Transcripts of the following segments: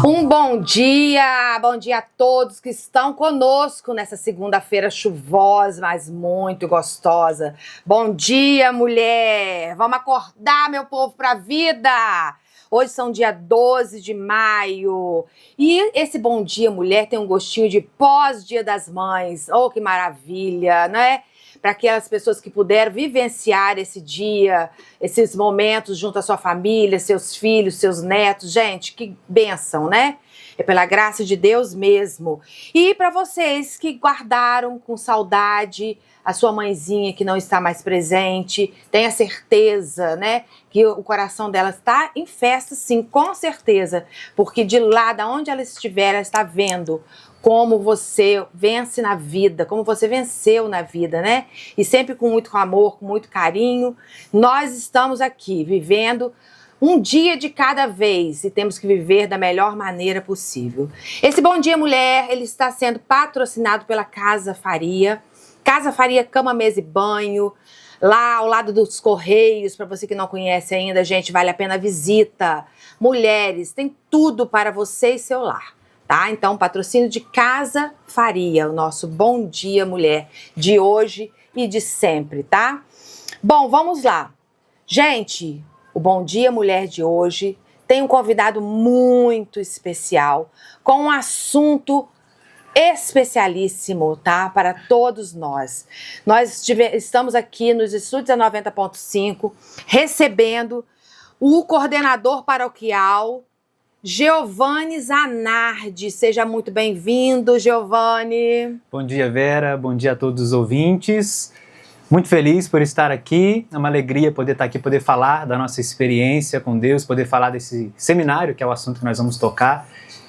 Um bom dia a todos que estão conosco nessa segunda-feira chuvosa, mas muito gostosa. Bom dia, mulher! Vamos acordar, meu povo, para a vida! Hoje são dia 12 de maio e esse bom dia, mulher, tem um gostinho de pós-dia das mães. Oh, que maravilha, né? Para aquelas pessoas que puderam vivenciar esse dia, esses momentos junto à sua família, seus filhos, seus netos. Gente, que bênção, né? É pela graça de Deus mesmo. E para vocês que guardaram com saudade a sua mãezinha que não está mais presente, tenha certeza, né, que o coração dela está em festa, sim, com certeza, porque de lá, de onde ela estiver, ela está vendo como você vence na vida, como você venceu na vida, né? E sempre com muito amor, com muito carinho. Nós estamos aqui vivendo um dia de cada vez e temos que viver da melhor maneira possível. Esse Bom Dia Mulher, ele está sendo patrocinado pela Casa Faria. Casa Faria, cama, mesa e banho. Lá ao lado dos Correios, para você que não conhece ainda, gente, vale a pena a visita. Mulheres, tem tudo para você e seu lar. Tá? Então, patrocínio de Casa Faria, o nosso Bom Dia Mulher de hoje e de sempre, tá? Bom, vamos lá. Gente, o Bom Dia Mulher de hoje tem um convidado muito especial, com um assunto especialíssimo, tá? Para todos nós. Nós estamos aqui nos estúdios da 90.5, recebendo o coordenador paroquial, Giovanni Zanardi. Seja muito bem-vindo, Giovanni. Bom dia, Vera. Bom dia a todos os ouvintes. Muito feliz por estar aqui. É uma alegria poder estar aqui, poder falar da nossa experiência com Deus, poder falar desse seminário, que é o assunto que nós vamos tocar.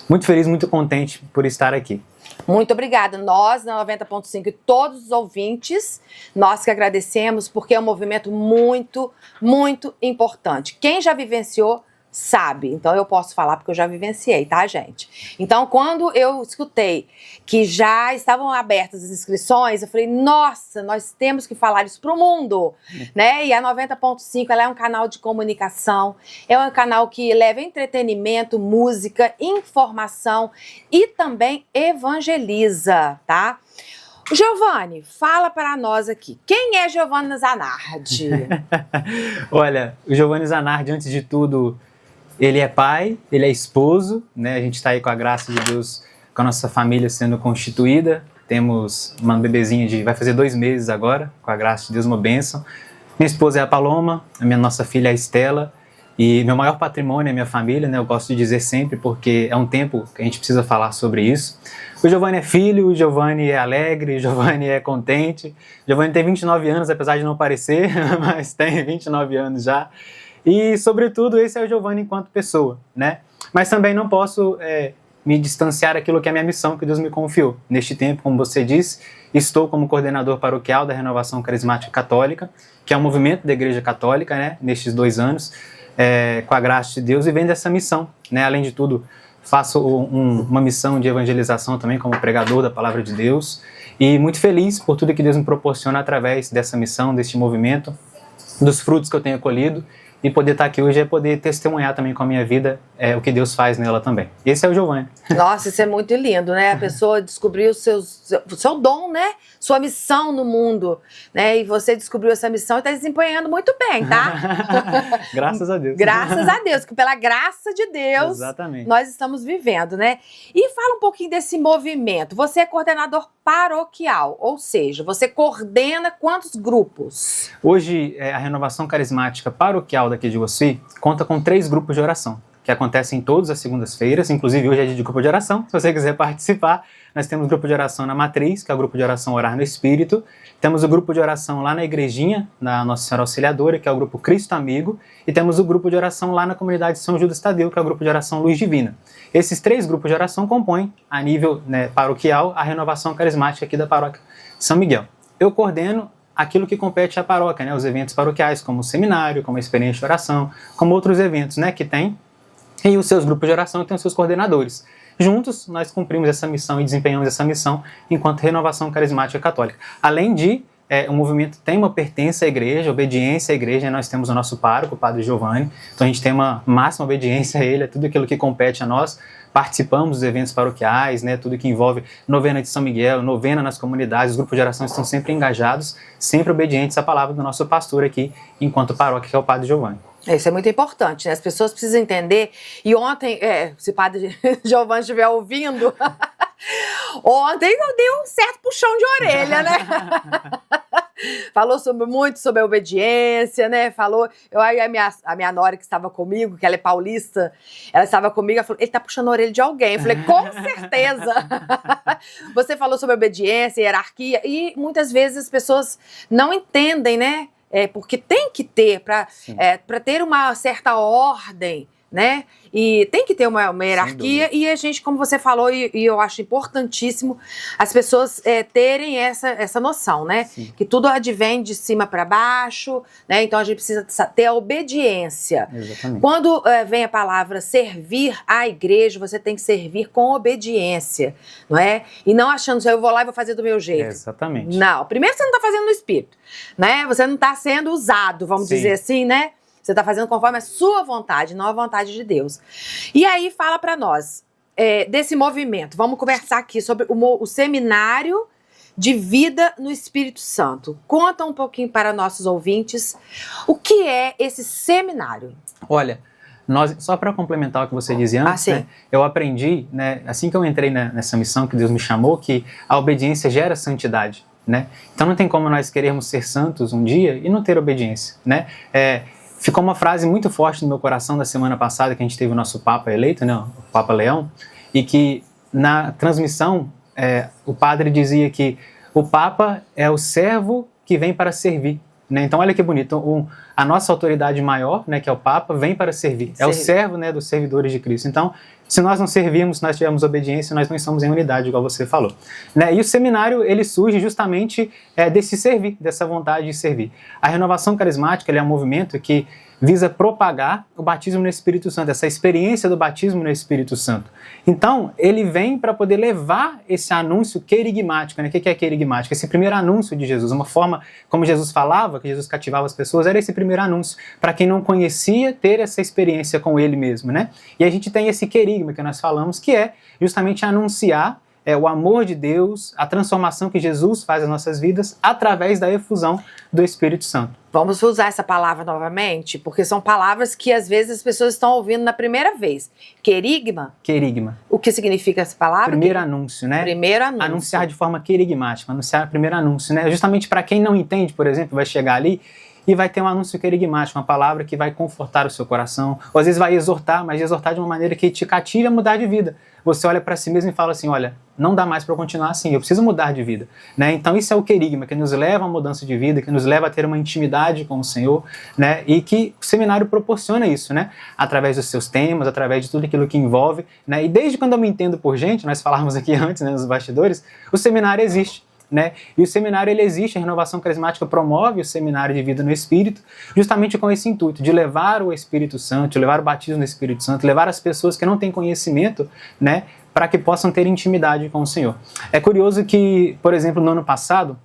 Muito feliz, muito contente por estar aqui. Muito obrigada. Nós, na 90.5 e todos os ouvintes, nós que agradecemos, porque é um movimento muito, muito importante. Quem já vivenciou sabe, então eu posso falar porque eu já vivenciei, tá, gente? Então, quando eu escutei que já estavam abertas as inscrições, eu falei, nossa, nós temos que falar isso pro mundo, né? E a 90.5, ela é um canal de comunicação, é um canal que leva entretenimento, música, informação e também evangeliza, tá? Giovanni, fala para nós aqui, quem é Giovanni Zanardi? Olha, o Giovanni Zanardi, antes de tudo, ele é pai, ele é esposo, né? A gente está aí com a graça de Deus, com a nossa família sendo constituída. Temos uma bebezinha vai fazer 2 meses agora, com a graça de Deus, uma bênção. Minha esposa é a Paloma, nossa filha é a Estela, e meu maior patrimônio é a minha família, né? Eu gosto de dizer sempre, porque é um tempo que a gente precisa falar sobre isso. O Giovanni é filho, o Giovanni é alegre, o Giovanni é contente. O Giovanni tem 29 anos, apesar de não parecer, mas tem 29 anos já. E, sobretudo, esse é o Giovanni enquanto pessoa, né? Mas também não posso me distanciar daquilo que é a minha missão que Deus me confiou. Neste tempo, como você disse, estou como coordenador paroquial da Renovação Carismática Católica, que é um movimento da Igreja Católica, né? Nestes 2 anos, com a graça de Deus, vivendo essa missão, né? Além de tudo, faço uma missão de evangelização também como pregador da Palavra de Deus. E muito feliz por tudo que Deus me proporciona através dessa missão, deste movimento, dos frutos que eu tenho colhido. E poder estar aqui hoje é poder testemunhar também com a minha vida o que Deus faz nela também. Esse é o Giovanni. Nossa, isso é muito lindo, né? A pessoa descobriu o seu dom, né? Sua missão no mundo, né? E você descobriu essa missão e está desempenhando muito bem, tá? Graças a Deus. Graças a Deus, que pela graça de Deus, exatamente, nós estamos vivendo, né? E fala um pouquinho desse movimento. Você é coordenador paroquial, ou seja, você coordena quantos grupos? Hoje, a Renovação Carismática Paroquial daqui de Iguaçu conta com 3 grupos de oração, que acontecem todas as segundas-feiras, inclusive hoje é dia de grupo de oração. Se você quiser participar, nós temos o grupo de oração na Matriz, que é o grupo de oração Orar no Espírito. Temos o grupo de oração lá na igrejinha, na Nossa Senhora Auxiliadora, que é o grupo Cristo Amigo. E temos o grupo de oração lá na comunidade São Judas Tadeu, que é o grupo de oração Luz Divina. Esses 3 grupos de oração compõem, a nível paroquial, a renovação carismática aqui da paróquia São Miguel. Eu coordeno aquilo que compete à paróquia, né? Os eventos paroquiais, como o seminário, como a experiência de oração, como outros eventos, né, que tem. E os seus grupos de oração têm os seus coordenadores. Juntos, nós cumprimos essa missão e desempenhamos essa missão enquanto Renovação Carismática Católica. Além de o movimento tem uma pertença à igreja, obediência à igreja, nós temos o nosso pároco, o Padre Giovanni, então a gente tem uma máxima obediência a ele, a tudo aquilo que compete a nós, participamos dos eventos paroquiais, né, tudo que envolve novena de São Miguel, novena nas comunidades, os grupos de oração estão sempre engajados, sempre obedientes à palavra do nosso pastor aqui, enquanto paróquia, que é o Padre Giovanni. Isso é muito importante, né? As pessoas precisam entender. E ontem, se o Padre Giovanni estiver ouvindo, ontem eu dei um certo puxão de orelha, né? Falou muito sobre a obediência, né? Falou, aí a minha nora que estava comigo, que ela é paulista, ela estava comigo, ela falou, ele tá puxando a orelha de alguém. Eu falei, com certeza! Você falou sobre obediência, hierarquia, e muitas vezes as pessoas não entendem, né? Porque tem que ter, para ter uma certa ordem, né? E tem que ter uma hierarquia, e a gente, como você falou, e eu acho importantíssimo as pessoas terem essa noção, né? Sim. Que tudo advém de cima para baixo, né? Então a gente precisa ter a obediência. Exatamente. Quando vem a palavra servir à igreja, você tem que servir com obediência, não é? E não achando que eu vou lá e vou fazer do meu jeito. Exatamente. Não, primeiro você não está fazendo no espírito, né? Você não está sendo usado, vamos dizer assim, né? Você está fazendo conforme a sua vontade, não a vontade de Deus. E aí fala para nós desse movimento. Vamos conversar aqui sobre o seminário de vida no Espírito Santo. Conta um pouquinho para nossos ouvintes o que é esse seminário. Olha, só para complementar o que você dizia antes, né, eu aprendi, né, assim que eu entrei nessa missão que Deus me chamou, que a obediência gera santidade, né? Então não tem como nós querermos ser santos um dia e não ter obediência, né? Ficou uma frase muito forte no meu coração da semana passada, que a gente teve o nosso Papa eleito, né, o Papa Leão, e que na transmissão o padre dizia que o Papa é o servo que vem para servir. Né? Então olha que bonito, a nossa autoridade maior, né, que é o Papa, vem para servir. É o servo, né, dos servidores de Cristo. Então, se nós não servirmos, se nós tivermos obediência, nós não estamos em unidade, igual você falou. Né? E o seminário, ele surge justamente desse servir, dessa vontade de servir. A renovação carismática, ele é um movimento que visa propagar o batismo no Espírito Santo, essa experiência do batismo no Espírito Santo. Então, ele vem para poder levar esse anúncio querigmático, né? O que é querigmático? Esse primeiro anúncio de Jesus, uma forma como Jesus falava, que Jesus cativava as pessoas, era esse primeiro anúncio, para quem não conhecia, ter essa experiência com ele mesmo, né? E a gente tem esse querigma que nós falamos, que é justamente anunciar o amor de Deus, a transformação que Jesus faz nas nossas vidas através da efusão do Espírito Santo. Vamos usar essa palavra novamente, porque são palavras que às vezes as pessoas estão ouvindo na primeira vez. Querigma? Querigma. O que significa essa palavra? Primeiro anúncio, né? Primeiro anúncio. Anunciar de forma querigmática, anunciar primeiro anúncio, né? Justamente para quem não entende, por exemplo, vai chegar ali e vai ter um anúncio querigmático, uma palavra que vai confortar o seu coração, ou às vezes vai exortar, mas exortar de uma maneira que te cative a mudar de vida. Você olha para si mesmo e fala assim, olha, não dá mais para eu continuar assim, eu preciso mudar de vida. Né? Então isso é o querigma, que nos leva a uma mudança de vida, que nos leva a ter uma intimidade com o Senhor, né? E que o seminário proporciona isso, né? Através dos seus temas, através de tudo aquilo que envolve. Né? E desde quando eu me entendo por gente, nós falávamos aqui antes, né, nos bastidores, o seminário existe. Né? E o seminário ele existe, a Renovação Carismática promove o seminário de vida no Espírito, justamente com esse intuito de levar o Espírito Santo, de levar o batismo no Espírito Santo, levar as pessoas que não têm conhecimento, né, para que possam ter intimidade com o Senhor. É curioso que, por exemplo, no ano passado,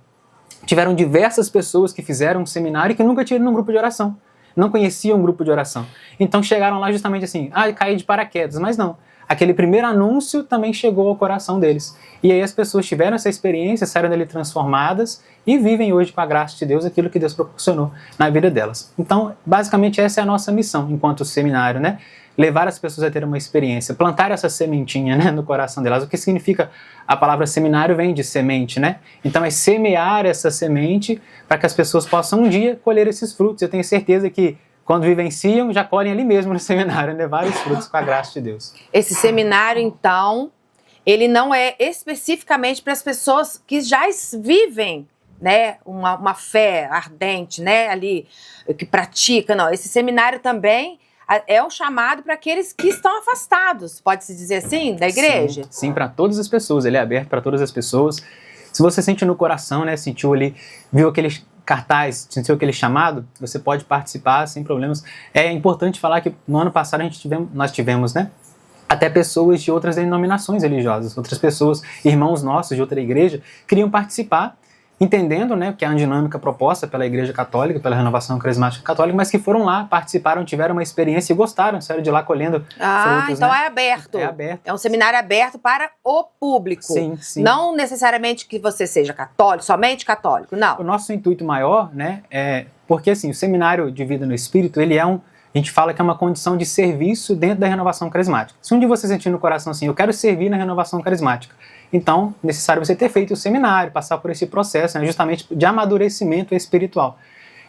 tiveram diversas pessoas que fizeram um seminário e que nunca tinham ido num grupo de oração, não conheciam um grupo de oração. Então chegaram lá justamente assim, caí de paraquedas, mas não. Aquele primeiro anúncio também chegou ao coração deles. E aí as pessoas tiveram essa experiência, saíram dali transformadas e vivem hoje com a graça de Deus aquilo que Deus proporcionou na vida delas. Então, basicamente essa é a nossa missão enquanto seminário, né? Levar as pessoas a ter uma experiência, plantar essa sementinha, né, no coração delas. O que significa a palavra seminário vem de semente, né? Então é semear essa semente para que as pessoas possam um dia colher esses frutos. Eu tenho certeza que quando vivenciam, já colhem ali mesmo no seminário, né, vários frutos com a graça de Deus. Esse seminário, então, ele não é especificamente para as pessoas que já vivem, né, uma fé ardente, né, ali, que pratica, não. Esse seminário também é um chamado para aqueles que estão afastados, pode-se dizer assim, da igreja? Sim, para todas as pessoas, ele é aberto para todas as pessoas. Se você sente no coração, né, sentiu ali, viu aqueles cartaz, sentiu aquele chamado, você pode participar sem problemas. É importante falar que no ano passado nós tivemos, né, até pessoas de outras denominações religiosas, outras pessoas, irmãos nossos de outra igreja, queriam participar entendendo, né, que é uma dinâmica proposta pela Igreja Católica, pela Renovação Carismática Católica, mas que foram lá, participaram, tiveram uma experiência e gostaram, saíram de lá colhendo frutos. Então, né? é aberto. É aberto. É um seminário aberto para o público. Sim, sim. Não necessariamente que você seja católico, somente católico, não. O nosso intuito maior, né, é porque assim, o seminário de vida no Espírito, ele é a gente fala que é uma condição de serviço dentro da renovação carismática. Se um dia você sentir no coração assim, eu quero servir na renovação carismática, então é necessário você ter feito o seminário, passar por esse processo, né, justamente de amadurecimento espiritual.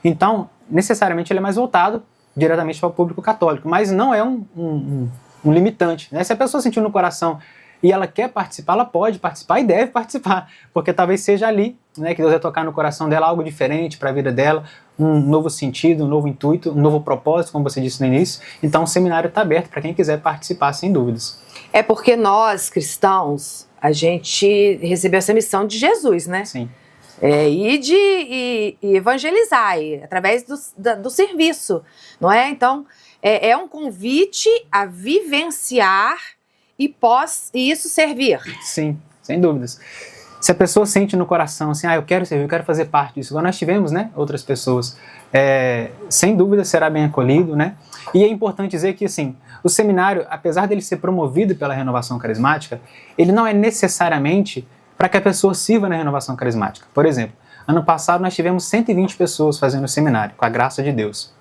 Então, necessariamente ele é mais voltado diretamente para o público católico, mas não é um limitante. Né? Se a pessoa sentir no coração e ela quer participar, ela pode participar e deve participar, porque talvez seja ali, né, que Deus vai tocar no coração dela algo diferente para a vida dela, um novo sentido, um novo intuito, um novo propósito, como você disse no início. Então o seminário está aberto para quem quiser participar, sem dúvidas. É porque nós, cristãos, a gente recebeu essa missão de Jesus, né? Sim. E evangelizar, através do serviço, não é? Então, é um convite a vivenciar e isso servir. Sim, sem dúvidas. Se a pessoa sente no coração assim, eu quero servir, eu quero fazer parte disso, igual nós tivemos, né, outras pessoas, sem dúvida será bem acolhido, né? E é importante dizer que, assim, o seminário, apesar dele ser promovido pela renovação carismática, ele não é necessariamente para que a pessoa sirva na renovação carismática. Por exemplo, ano passado nós tivemos 120 pessoas fazendo o seminário, com a graça de Deus.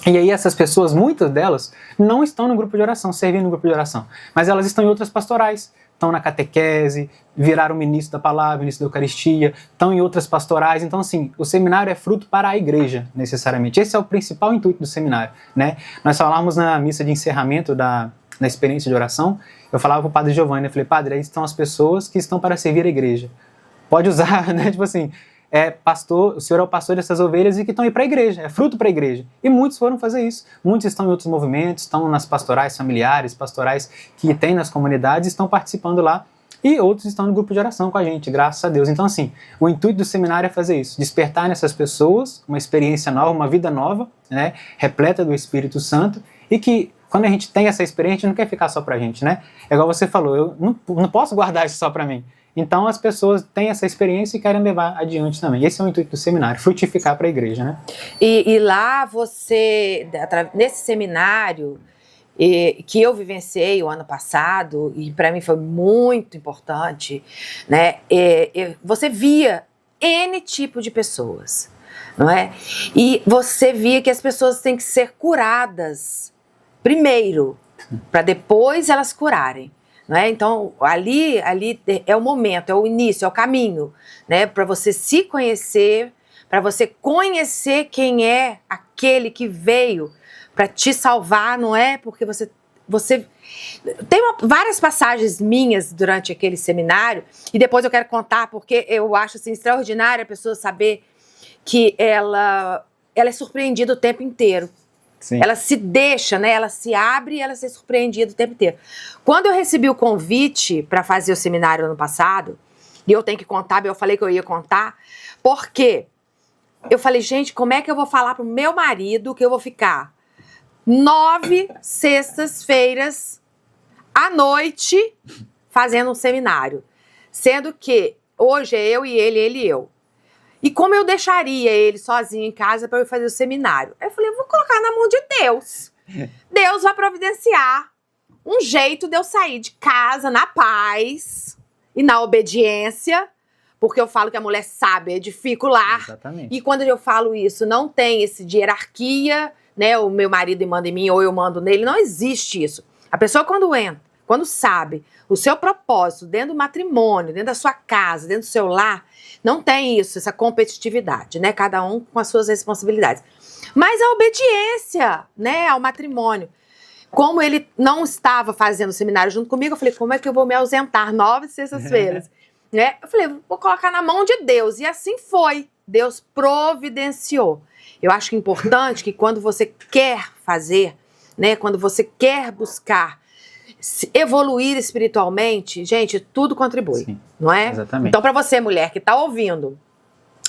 E aí essas pessoas, muitas delas, não estão no grupo de oração, servindo no grupo de oração, mas elas estão em outras pastorais, estão na catequese, viraram ministro da palavra, ministro da Eucaristia, estão em outras pastorais. Então, assim, o seminário é fruto para a igreja, necessariamente. Esse é o principal intuito do seminário, né? Nós falamos na missa de encerramento da experiência de oração, eu falava para o padre Giovanni, eu falei, padre, aí estão as pessoas que estão para servir a igreja. Pode usar, né? Tipo assim, pastor, o senhor é o pastor dessas ovelhas e que estão aí para a igreja, é fruto para a igreja. E muitos foram fazer isso. Muitos estão em outros movimentos, estão nas pastorais familiares, pastorais que tem nas comunidades, estão participando lá. E outros estão no grupo de oração com a gente, graças a Deus. Então, assim, o intuito do seminário é fazer isso, despertar nessas pessoas uma experiência nova, uma vida nova, né, repleta do Espírito Santo, e que quando a gente tem essa experiência, a gente não quer ficar só pra gente, né? É igual você falou, eu não posso guardar isso só pra mim. Então as pessoas têm essa experiência e querem levar adiante também. Esse é o intuito do seminário, frutificar para a igreja, né? E lá você, nesse seminário que eu vivenciei o ano passado, e para mim foi muito importante, né? Você via N tipo de pessoas, não é? E você via que as pessoas têm que ser curadas primeiro, para depois elas curarem. Não é? Então, ali é o momento, é o início, é o caminho, né? Para você se conhecer, para você conhecer quem é aquele que veio para te salvar, não é? Porque você tem várias passagens minhas durante aquele seminário, e depois eu quero contar, porque eu acho assim, extraordinário a pessoa saber que ela é surpreendida o tempo inteiro. Sim. Ela se deixa, né? Ela se abre e ela se surpreendida o tempo inteiro. Quando eu recebi o convite para fazer o seminário ano passado, e eu tenho que contar, eu falei que eu ia contar, porque eu falei, gente, como é que eu vou falar pro meu marido que eu vou ficar 9 sextas-feiras à noite fazendo um seminário? Sendo que hoje é eu e ele e eu. E como eu deixaria ele sozinho em casa para eu fazer o seminário? Eu falei, eu vou colocar na mão de Deus. Deus vai providenciar um jeito de eu sair de casa na paz e na obediência, porque eu falo que a mulher sábia edifica o lar. Exatamente. E quando eu falo isso, não tem esse de hierarquia, né? O meu marido manda em mim ou eu mando nele, não existe isso. A pessoa quando sabe o seu propósito dentro do matrimônio, dentro da sua casa, dentro do seu lar, não tem isso, essa competitividade, né? Cada um com as suas responsabilidades. Mas a obediência, né, ao matrimônio. Como ele não estava fazendo o seminário junto comigo, eu falei, como é que eu vou me ausentar 9 sextas-feiras? Né? Eu falei, vou colocar na mão de Deus. E assim foi. Deus providenciou. Eu acho importante que quando você quer fazer, né, quando você quer buscar evoluir espiritualmente, gente, tudo contribui. Sim, não é? Exatamente. Então, para você, mulher que está ouvindo,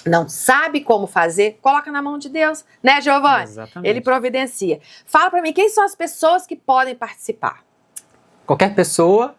não sabe como fazer, coloca na mão de Deus, né, Giovanni? Exatamente. Ele providencia. Fala para mim, quem são as pessoas que podem participar? Qualquer pessoa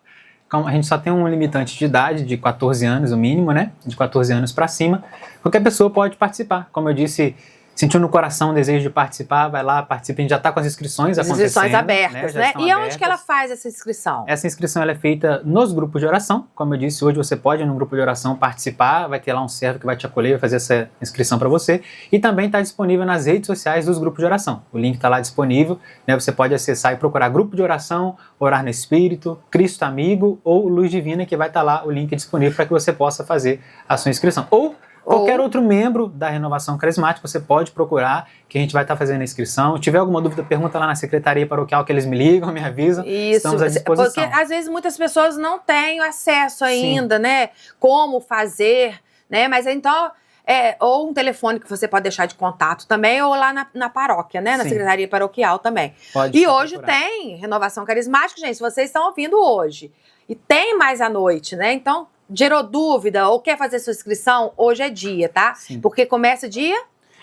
A gente só tem um limitante de idade de 14 anos, o mínimo, né? De 14 anos para cima. Qualquer pessoa pode participar. Como eu disse, sentiu no coração o desejo de participar, vai lá, participa. A gente já está com as inscrições acontecendo. As inscrições abertas, né? E aonde que ela faz essa inscrição? Essa inscrição ela é feita nos grupos de oração. Como eu disse, hoje você pode ir num grupo de oração participar, vai ter lá um servo que vai te acolher, vai fazer essa inscrição para você. E também está disponível nas redes sociais dos grupos de oração. O link está lá disponível, né? Você pode acessar e procurar grupo de oração, Orar no Espírito, Cristo Amigo ou Luz Divina, que vai estar lá o link disponível para que você possa fazer a sua inscrição. Ou qualquer outro membro da Renovação Carismática, você pode procurar, que a gente vai estar fazendo a inscrição. Se tiver alguma dúvida, pergunta lá na Secretaria Paroquial, que eles me ligam, me avisam. Isso, estamos à disposição. Porque às vezes muitas pessoas não têm acesso ainda, né? Como fazer, né? Mas então, ou um telefone que você pode deixar de contato também, ou lá na paróquia, né? Na Secretaria Paroquial também. E hoje tem Renovação Carismática, gente, se vocês estão ouvindo hoje. E tem mais à noite, né? Então, gerou dúvida ou quer fazer sua inscrição, hoje é dia, tá? Sim. Porque começa dia?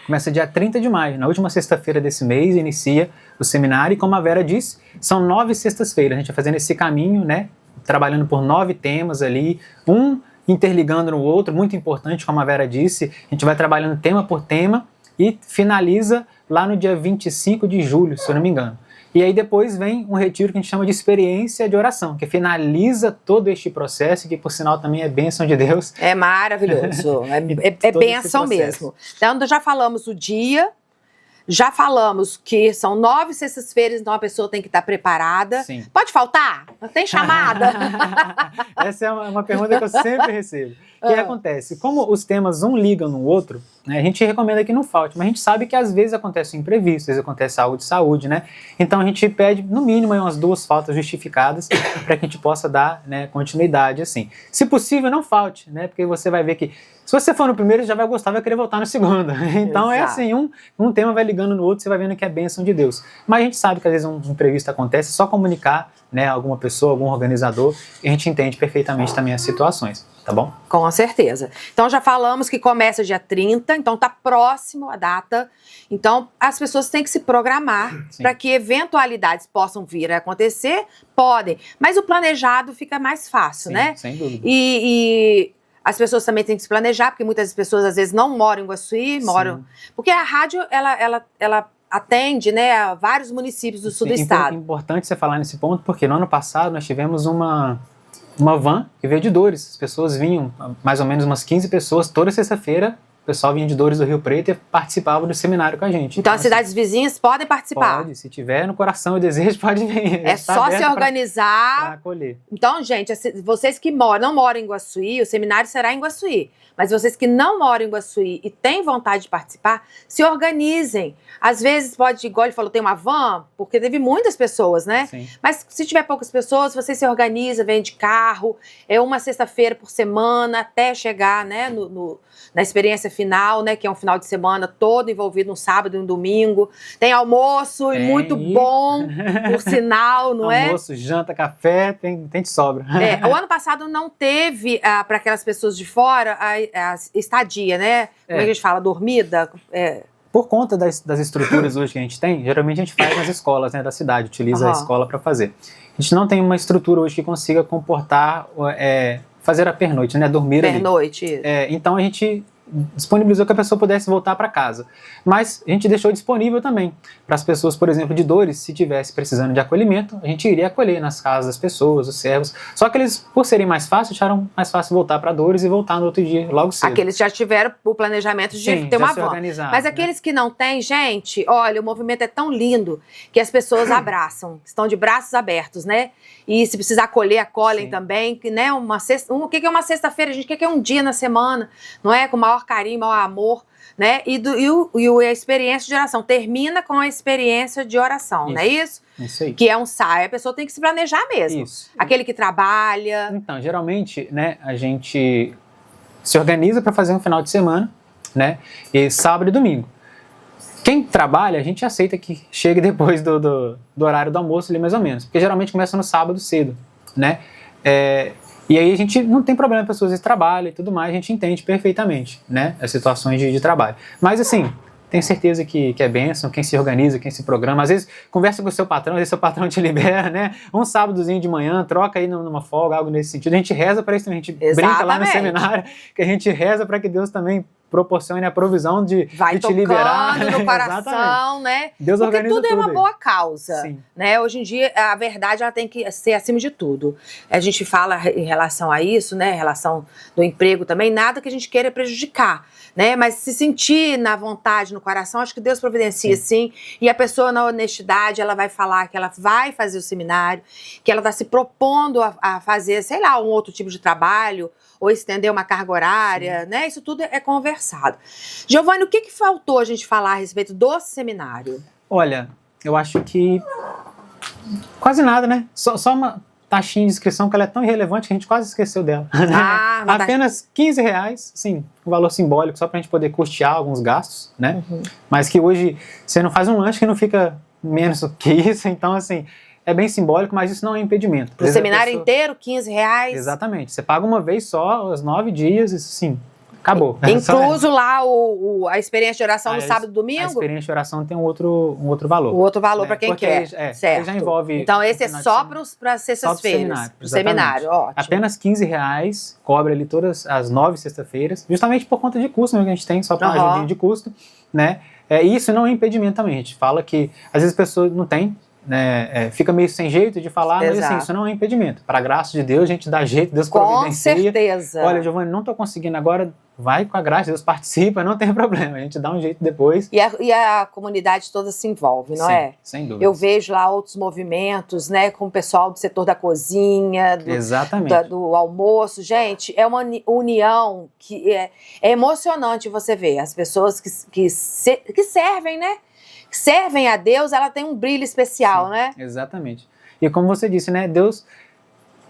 Começa dia 30 de maio, na última sexta-feira desse mês, inicia o seminário e como a Vera disse, são 9 sextas-feiras, a gente vai fazendo esse caminho, né? Trabalhando por 9 temas ali, um interligando no outro, muito importante, como a Vera disse, a gente vai trabalhando tema por tema e finaliza lá no dia 25 de julho, se eu não me engano. E aí depois vem um retiro que a gente chama de experiência de oração, que finaliza todo este processo, que por sinal também é bênção de Deus. É maravilhoso, é bênção mesmo. Então já falamos o dia, já falamos que são 9 sextas-feiras, então a pessoa tem que estar preparada. Sim. Pode faltar? Não tem chamada? Essa é uma pergunta que eu sempre recebo. O que acontece? Como os temas um ligam no outro, né, a gente recomenda que não falte, mas a gente sabe que às vezes acontece imprevisto, às vezes acontece algo de saúde, né? Então a gente pede, no mínimo, umas 2 faltas justificadas para que a gente possa dar, né, continuidade, assim. Se possível, não falte, né? Porque você vai ver que se você for no primeiro, já vai gostar, vai querer voltar no segundo. Então é assim, um tema vai ligando no outro, você vai vendo que é bênção de Deus. Mas a gente sabe que às vezes um imprevisto acontece, é só comunicar, né, alguma pessoa, algum organizador, e a gente entende perfeitamente também as situações, tá bom? Com certeza. Então já falamos que começa dia 30, então tá próximo a data. Então as pessoas têm que se programar para que eventualidades possam vir a acontecer, podem. Mas o planejado fica mais fácil, né? Sem dúvida. E as pessoas também têm que se planejar, porque muitas pessoas às vezes não moram em Guaçuí, moram... Porque a rádio, ela atende, né, a vários municípios do sul do estado. É importante você falar nesse ponto, porque no ano passado nós tivemos uma van que veio de Dores. As pessoas vinham, mais ou menos umas 15 pessoas, toda sexta-feira, o pessoal vinha de Dores do Rio Preto e participava do seminário com a gente. Então as cidades vizinhas podem participar? Pode, se tiver no coração o desejo, pode vir. É só se organizar. Para acolher. Então, gente, vocês que não moram em Guaçuí, o seminário será em Guaçuí. Mas vocês que não moram em Guaçuí e têm vontade de participar, se organizem. Às vezes pode, igual ele falou, tem uma van, porque teve muitas pessoas, né? Sim. Mas se tiver poucas pessoas, você se organiza, vem de carro, é uma sexta-feira por semana, até chegar, né, na experiência final, né, que é um final de semana todo envolvido no sábado e no domingo. Tem almoço, e muito bom, por sinal, não é? Almoço, janta, café, tem de sobra. O ano passado não teve, para aquelas pessoas de fora, a estadia, né? Como é que a gente fala? Dormida? Por conta das estruturas hoje que a gente tem, geralmente a gente faz nas escolas, né, da cidade, utiliza a escola para fazer. A gente não tem uma estrutura hoje que consiga comportar, fazer a pernoite, né, dormir ali. Pernoite. Então a gente disponibilizou que a pessoa pudesse voltar para casa. Mas a gente deixou disponível também para as pessoas, por exemplo, de Dores, se tivesse precisando de acolhimento, a gente iria acolher nas casas das pessoas, os servos. Só que eles, por serem mais fáceis, acharam mais fácil voltar para Dores e voltar no outro dia, logo cedo. Aqueles já tiveram o planejamento de ter uma van. Mas aqueles que não têm, gente, olha, o movimento é tão lindo que as pessoas abraçam, estão de braços abertos, né? E se precisar acolher, acolhem também, que, né, o que é uma sexta-feira, gente, o que é um dia na semana, não é? Com maior carinho, maior amor, né? E a experiência de oração termina com a experiência de oração, não é isso? Isso aí. Que é um saio, a pessoa tem que se planejar mesmo. Isso. Aquele que trabalha. Então, geralmente, né, a gente se organiza para fazer um final de semana, né? E sábado e domingo. Quem trabalha, a gente aceita que chegue depois do horário do almoço ali, mais ou menos. Porque geralmente começa no sábado cedo, né? E aí a gente não tem problema, pessoas trabalham e tudo mais, a gente entende perfeitamente, né, as situações de trabalho. Mas assim, tenho certeza que é bênção, quem se organiza, quem se programa. Às vezes conversa com o seu patrão, às vezes seu patrão te libera, né? Um sábadozinho de manhã, troca aí numa folga, algo nesse sentido. A gente reza para isso também, a gente brinca lá no seminário, que a gente reza para que Deus também proporcione a provisão de te liberar. Vai tocando no coração, né? Deus porque tudo é uma aí. boa causa, Sim. né? Hoje em dia, a verdade ela tem que ser acima de tudo. A gente fala em relação a isso, né? Em relação do emprego também, nada que a gente queira prejudicar, né? Mas se sentir na vontade, no coração, acho que Deus providencia sim. E a pessoa na honestidade, ela vai falar que ela vai fazer o seminário, que ela está se propondo a fazer, sei lá, um outro tipo de trabalho, ou estender uma carga horária, né? Isso tudo é conversado. Giovanni, o que faltou a gente falar a respeito do seminário? Olha, eu acho que quase nada, né? Só uma taxinha de inscrição que ela é tão irrelevante que a gente quase esqueceu dela. Apenas R$15, sim, um valor simbólico, só pra gente poder custear alguns gastos, né? Mas que hoje você não faz um lanche que não fica menos do que isso, então assim... É bem simbólico, mas isso não é impedimento. Pro seminário inteiro, R$15? Exatamente. Você paga uma vez só, os 9 dias, isso sim, acabou. Incluso lá a experiência de oração no sábado e domingo? A experiência de oração tem um outro valor. O outro valor para quem quer. Certo. Ele já envolve... Então esse é só para sextas-feiras. Pro seminário, ótimo. Apenas R$15, cobre ali todas as 9 sextas-feiras, justamente por conta de custo mesmo que a gente tem, só para uma ajudinha de custo, né? Isso não é impedimento também. A gente fala que, às vezes, as pessoas não têm, né, fica meio sem jeito de falar, mas assim, isso não é um impedimento. Para a graça de Deus, a gente dá jeito, Deus providencia. Com certeza. Olha, Giovanni, não estou conseguindo agora, vai com a graça de Deus, participa, não tem problema, a gente dá um jeito depois. E a comunidade toda se envolve, não é? Sem dúvida. Eu vejo lá outros movimentos, né, com o pessoal do setor da cozinha, do almoço. Gente, é uma união que é emocionante você ver. As pessoas que servem, né? Servem a Deus, ela tem um brilho especial, né? Exatamente. E como você disse, né, Deus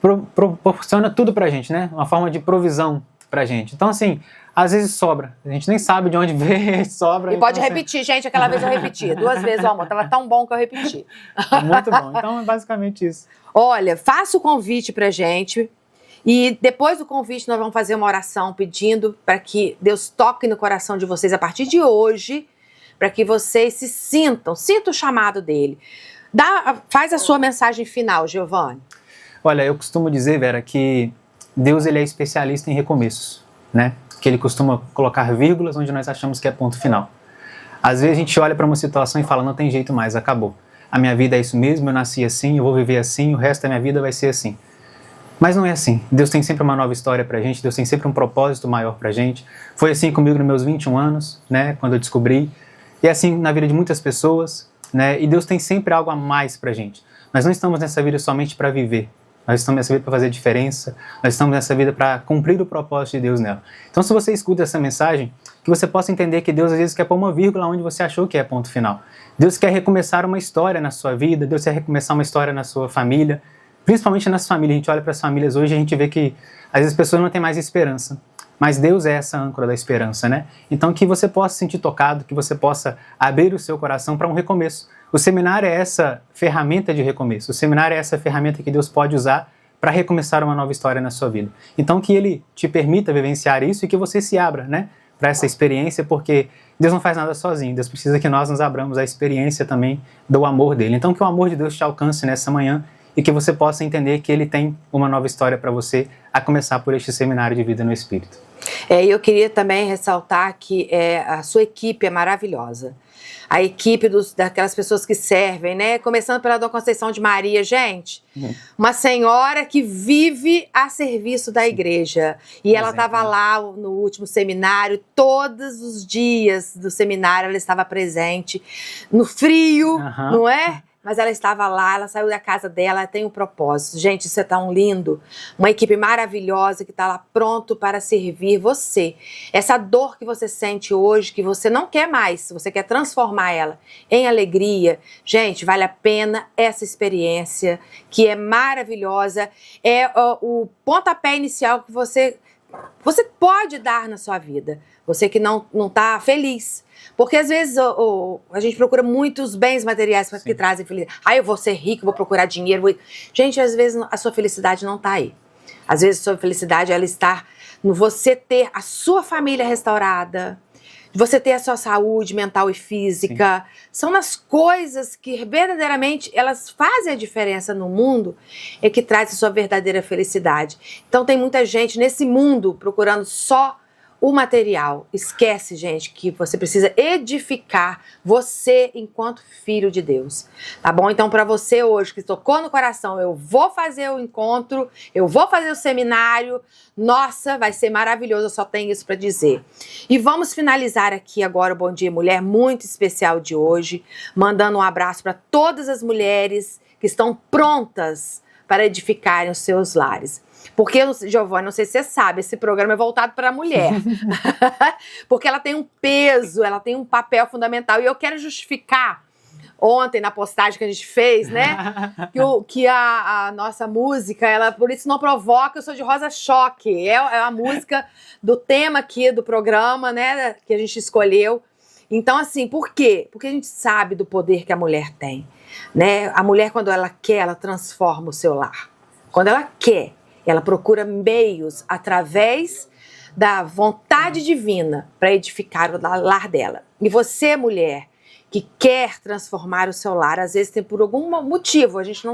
proporciona tudo pra gente, né? Uma forma de provisão pra gente. Então, assim, às vezes sobra. A gente nem sabe de onde veio, sobra. E pode repetir, gente. Aquela vez eu repeti. 2 vezes, amor. Tava tão bom que eu repeti. Muito bom. Então, é basicamente isso. Olha, faça o convite pra gente. E depois do convite, nós vamos fazer uma oração pedindo para que Deus toque no coração de vocês a partir de hoje, para que vocês sintam o chamado dele. Faz a sua mensagem final, Giovanni. Olha, eu costumo dizer, Vera, que Deus ele é especialista em recomeços, né? Que ele costuma colocar vírgulas onde nós achamos que é ponto final. Às vezes a gente olha para uma situação e fala, não tem jeito mais, acabou. A minha vida é isso mesmo, eu nasci assim, eu vou viver assim, o resto da minha vida vai ser assim. Mas não é assim. Deus tem sempre uma nova história pra gente, Deus tem sempre um propósito maior pra gente. Foi assim comigo nos meus 21 anos, né? Quando eu descobri. E é assim na vida de muitas pessoas, né? E Deus tem sempre algo a mais pra gente. Nós não estamos nessa vida somente para viver. Nós estamos nessa vida para fazer diferença. Nós estamos nessa vida para cumprir o propósito de Deus nela. Então, se você escuta essa mensagem, que você possa entender que Deus às vezes quer pôr uma vírgula onde você achou que é ponto final. Deus quer recomeçar uma história na sua vida. Deus quer recomeçar uma história na sua família. Principalmente nas famílias. A gente olha para as famílias hoje e a gente vê que às vezes as pessoas não têm mais esperança. Mas Deus é essa âncora da esperança, né? Então que você possa se sentir tocado, que você possa abrir o seu coração para um recomeço. O seminário é essa ferramenta de recomeço. O seminário é essa ferramenta que Deus pode usar para recomeçar uma nova história na sua vida. Então que Ele te permita vivenciar isso e que você se abra, né? Para essa experiência, porque Deus não faz nada sozinho. Deus precisa que nós nos abramos à experiência também do amor dEle. Então que o amor de Deus te alcance nessa manhã e que você possa entender que Ele tem uma nova história para você, a começar por este seminário de vida no Espírito. Eu queria também ressaltar que a sua equipe é maravilhosa. A equipe daquelas pessoas que servem, né? Começando pela Dona Conceição de Maria, gente. Uma senhora que vive a serviço da igreja. E ela estava lá no último seminário, todos os dias do seminário ela estava presente. No frio, não é? Mas ela estava lá, ela saiu da casa dela, ela tem um propósito. Gente, isso é tão lindo. Uma equipe maravilhosa que está lá pronto para servir você. Essa dor que você sente hoje, que você não quer mais, você quer transformar ela em alegria. Gente, vale a pena essa experiência, que é maravilhosa. É o pontapé inicial que você pode dar na sua vida. Você que não está feliz. Porque às vezes a gente procura muitos bens materiais que trazem felicidade. Eu vou ser rico, vou procurar dinheiro. Gente, às vezes a sua felicidade não está aí. Às vezes a sua felicidade ela está no você ter a sua família restaurada, de você ter a sua saúde mental e física. Sim. São nas coisas que verdadeiramente elas fazem a diferença no mundo e que traz a sua verdadeira felicidade. Então tem muita gente nesse mundo procurando só o material. Esquece, gente, que você precisa edificar você enquanto filho de Deus, tá bom? Então, para você hoje que tocou no coração, eu vou fazer o encontro, eu vou fazer o seminário, nossa, vai ser maravilhoso, eu só tenho isso para dizer. E vamos finalizar aqui agora o Bom Dia Mulher, muito especial de hoje, mandando um abraço para todas as mulheres que estão prontas para edificarem os seus lares. Porque, Giovana, não sei se você sabe, esse programa é voltado para a mulher. Porque ela tem um peso, ela tem um papel fundamental. E eu quero justificar, ontem na postagem que a gente fez, né? que a nossa música, ela por isso não provoca, eu sou de Rosa Choque. É a música do tema aqui do programa, né? Que a gente escolheu. Então, assim, por quê? Porque a gente sabe do poder que a mulher tem, né? A mulher, quando ela quer, ela transforma o seu lar. Quando ela quer, ela procura meios através da vontade divina para edificar o lar dela. E você, mulher, que quer transformar o seu lar, às vezes tem por algum motivo, a gente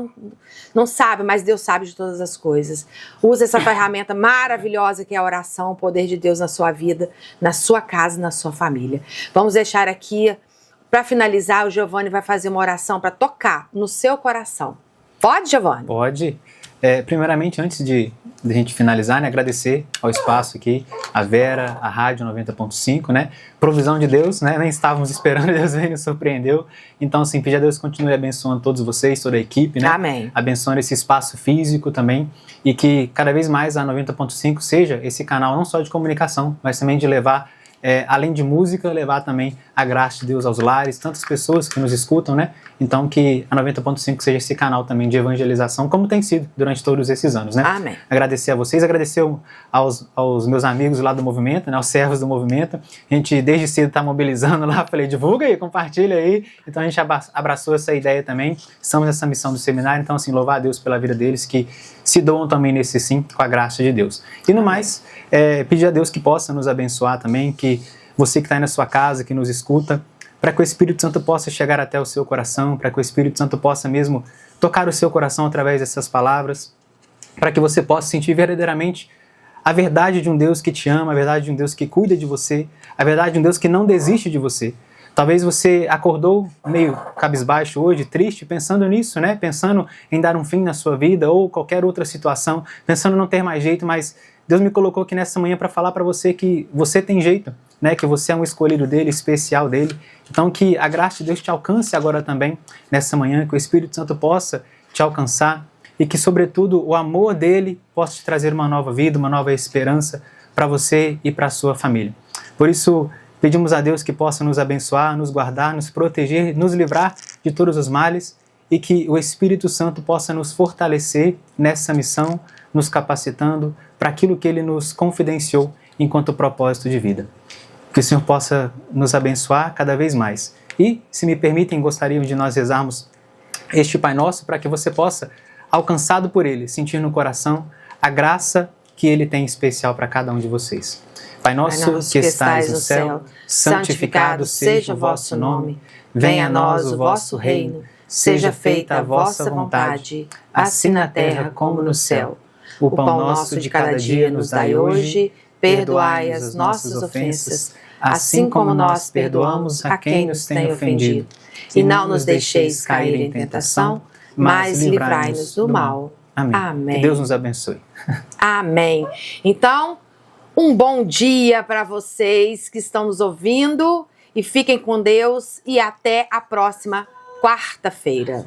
não sabe, mas Deus sabe de todas as coisas. Use essa ferramenta maravilhosa que é a oração, o poder de Deus na sua vida, na sua casa, na sua família. Vamos deixar aqui, para finalizar, o Giovanni vai fazer uma oração para tocar no seu coração. Pode, Giovanni? Pode. Primeiramente, antes de a gente finalizar, né, agradecer ao espaço aqui, a Vera, a Rádio 90.5, né, provisão de Deus, né, nem estávamos esperando, Deus veio e nos surpreendeu. Então, assim, pedir a Deus que continue abençoando todos vocês, toda a equipe, né, amém, abençoando esse espaço físico também, e que cada vez mais a 90.5 seja esse canal não só de comunicação, mas também de levar, além de música, levar também a graça de Deus aos lares, tantas pessoas que nos escutam, né? Então que a 90.5 seja esse canal também de evangelização, como tem sido durante todos esses anos, né? Amém. Agradecer a vocês, agradecer aos meus amigos lá do movimento, né? Aos servos do movimento. A gente desde cedo está mobilizando lá, falei, divulga aí, compartilha aí. Então a gente abraçou essa ideia também. Estamos nessa missão do seminário, então assim, louvar a Deus pela vida deles, que se doam também nesse sim, com a graça de Deus. E no mais, pedir a Deus que possa nos abençoar também, que você que está aí na sua casa, que nos escuta, para que o Espírito Santo possa chegar até o seu coração, para que o Espírito Santo possa mesmo tocar o seu coração através dessas palavras, para que você possa sentir verdadeiramente a verdade de um Deus que te ama, a verdade de um Deus que cuida de você, a verdade de um Deus que não desiste de você. Talvez você acordou meio cabisbaixo hoje, triste, pensando nisso, né? Pensando em dar um fim na sua vida ou qualquer outra situação, pensando em não ter mais jeito, mas Deus me colocou aqui nessa manhã para falar para você que você tem jeito, né? Que você é um escolhido dele, especial dele. Então que a graça de Deus te alcance agora também, nessa manhã, que o Espírito Santo possa te alcançar e que, sobretudo, o amor dele possa te trazer uma nova vida, uma nova esperança para você e para a sua família. Por isso, pedimos a Deus que possa nos abençoar, nos guardar, nos proteger, nos livrar de todos os males e que o Espírito Santo possa nos fortalecer nessa missão, nos capacitando para aquilo que ele nos confidenciou enquanto propósito de vida. Que o Senhor possa nos abençoar cada vez mais. E, se me permitem, gostaria de nós rezarmos este Pai Nosso para que você possa, alcançado por Ele, sentir no coração a graça que Ele tem especial para cada um de vocês. Pai nosso que estais no céu, santificado seja o vosso nome. Venha a nós o vosso reino. Seja feita a vossa vontade, assim na terra como no céu. O pão nosso de cada dia nos dai hoje. Perdoai as nossas ofensas, assim como nós perdoamos a quem nos tem ofendido. E não nos deixeis cair em tentação, mas livrai-nos do mal. Amém. Amém. Que Deus nos abençoe. Amém. Então, um bom dia para vocês que estão nos ouvindo e fiquem com Deus e até a próxima quarta-feira.